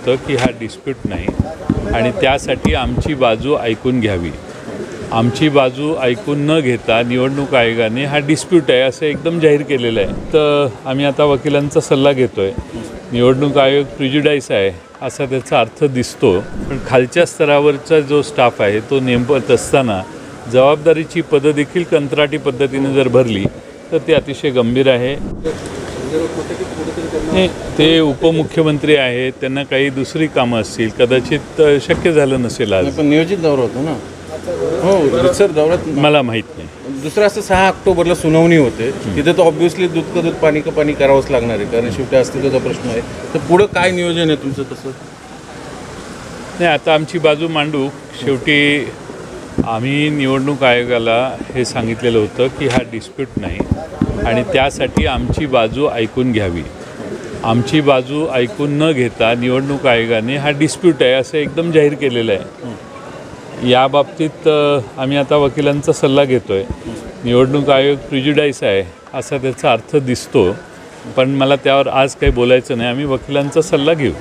तर की हा डिस्प्यूट नाही आणि त्यासाठी आमची बाजू ऐकून घ्यावी. आमची बाजू ऐकून न घेता निवडणूक आयोगाने हा डिस्प्यूट आहे असं एकदम जाहीर केलेलं आहे. तर आम्ही आता वकिलांचा सल्ला घेतो आहे. निवडणूक आयोग प्रिज्युडाईस आहे असा त्याचा अर्थ दिसतो, पण खालच्या स्तरावरचा जो स्टाफ आहे तो नेमत असताना जबाबदारीची पदं देखील कंत्राटी पद्धतीने जर भरली तर ते अतिशय गंभीर आहे. ते उपमुख्यमंत्री आहेत, त्यांना काही दुसरी कामं असतील, कदाचित शक्य झालं नसेल आज. पण नियोजित दौरा होतो ना. हो सर, दौऱ्यात मला माहीत नाही. दुसरं असं 6 ऑक्टोबरला सुनावणी होते, तिथे तर ऑब्व्हियसली दूध का दूध पाणी का पाणी करावंच लागणार आहे, कारण शेवटी अस्तित्वाचा प्रश्न आहे. तर पुढं काय नियोजन आहे तुमचं? तसं नाही, आता आमची बाजू मांडू. शेवटी आम्ही निवडणूक आयोगाला हे सांगितलेलं होतं की हा डिस्प्यूट नाही आणि त्यासाठी आमची बाजू ऐकून घ्यावी. आमची बाजू ऐकून न घेता निवडणूक आयोगाने हा डिस्प्यूट आहे असं एकदम जाहीर केलेलं आहे. या बाबतीत आम्ही आता वकिलांचा सल्ला घेतो आहे. निवडणूक आयोग प्रिज्युडाईस आहे असा त्याचा अर्थ दिसतो, पण मला त्यावर आज काही बोलायचं नाही. आम्ही वकिलांचा सल्ला घेऊ.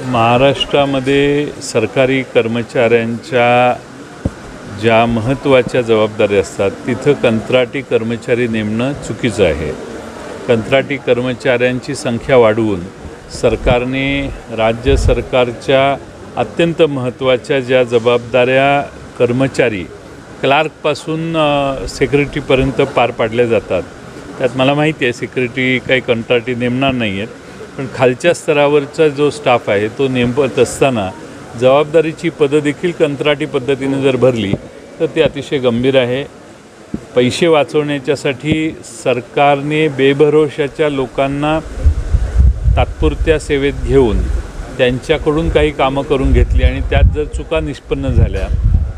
महाराष्ट्रामध्ये सरकारी कर्मचाऱ्यांच्या ज्या महत्त्वाच्या जबाबदाऱ्या असतात तिथं कंत्राटी कर्मचारी नेमणं चुकीचं आहे. कंत्राटी कर्मचाऱ्यांची संख्या वाढवून सरकारने राज्य सरकारच्या अत्यंत महत्त्वाच्या ज्या जबाबदाऱ्या कर्मचारी क्लार्कपासून सेक्रेटरीपर्यंत पार पाडल्या जातात, त्यात मला माहिती आहे सेक्रेटरी काही कंत्राटी नेमणार नाही आहेत, पण खालच्या स्तरावरचा जो स्टाफ आहे तो नेमत असताना जबाबदारीची पदं देखील कंत्राटी पद्धतीने जर भरली तर ते अतिशय गंभीर आहे. पैसे वाचवण्याच्यासाठी सरकारने बेभरोशाच्या लोकांना तात्पुरत्या सेवेत घेऊन त्यांच्याकडून काही कामं करून घेतली आणि त्यात जर चुका निष्पन्न झाल्या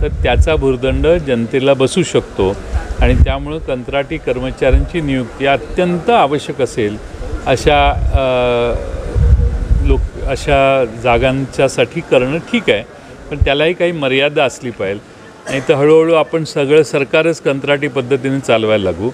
तर त्याचा भुर्दंड जनतेला बसू शकतो आणि त्यामुळं कंत्राटी कर्मचाऱ्यांची नियुक्ती अत्यंत आवश्यक असेल अशा जागांच्यासाठी करणं ठीक आहे, पण त्यालाही काही मर्यादा असली पाहिजे. नाही तर हळूहळू आपण सगळं सरकारच कंत्राटी पद्धतीने चालवायला लागू.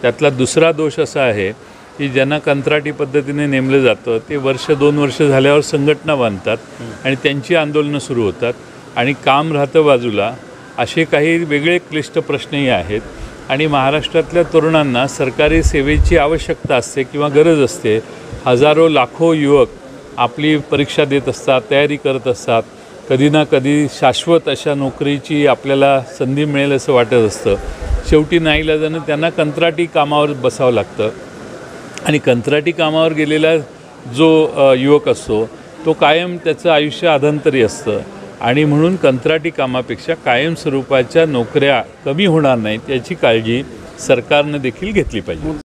त्यातला दुसरा दोष असा आहे की ज्यांना कंत्राटी पद्धतीने नेमलं जातं ते 1-2 वर्ष झाल्यावर संघटना बांधतात आणि त्यांची आंदोलनं सुरू होतात आणि काम राहतं बाजूला. असे काही वेगळे क्लिष्ट प्रश्नही आहेत आणि महाराष्ट्रातल्या तरुणांना सरकारी सेवेची आवश्यकता असते किंवा गरज असते. हजारो लाखो युवक आपली परीक्षा देत असतात, तयारी करत असतात. कधी ना कधी शाश्वत अशा नोकरीची आपल्याला संधी मिळेल असं वाटत असतं. शेवटी नाईलाजानं त्यांना कंत्राटी कामावर बसावं लागतं आणि कंत्राटी कामावर गेलेला जो युवक असतो तो कायम त्याचं आयुष्य अधांतरी असतं आणि म्हणून कंत्राटी कामापेक्षा कायम स्वरूपाच्या नोकऱ्या कमी होणार नाहीत याची काळजी सरकारनं देखील घेतली पाहिजे.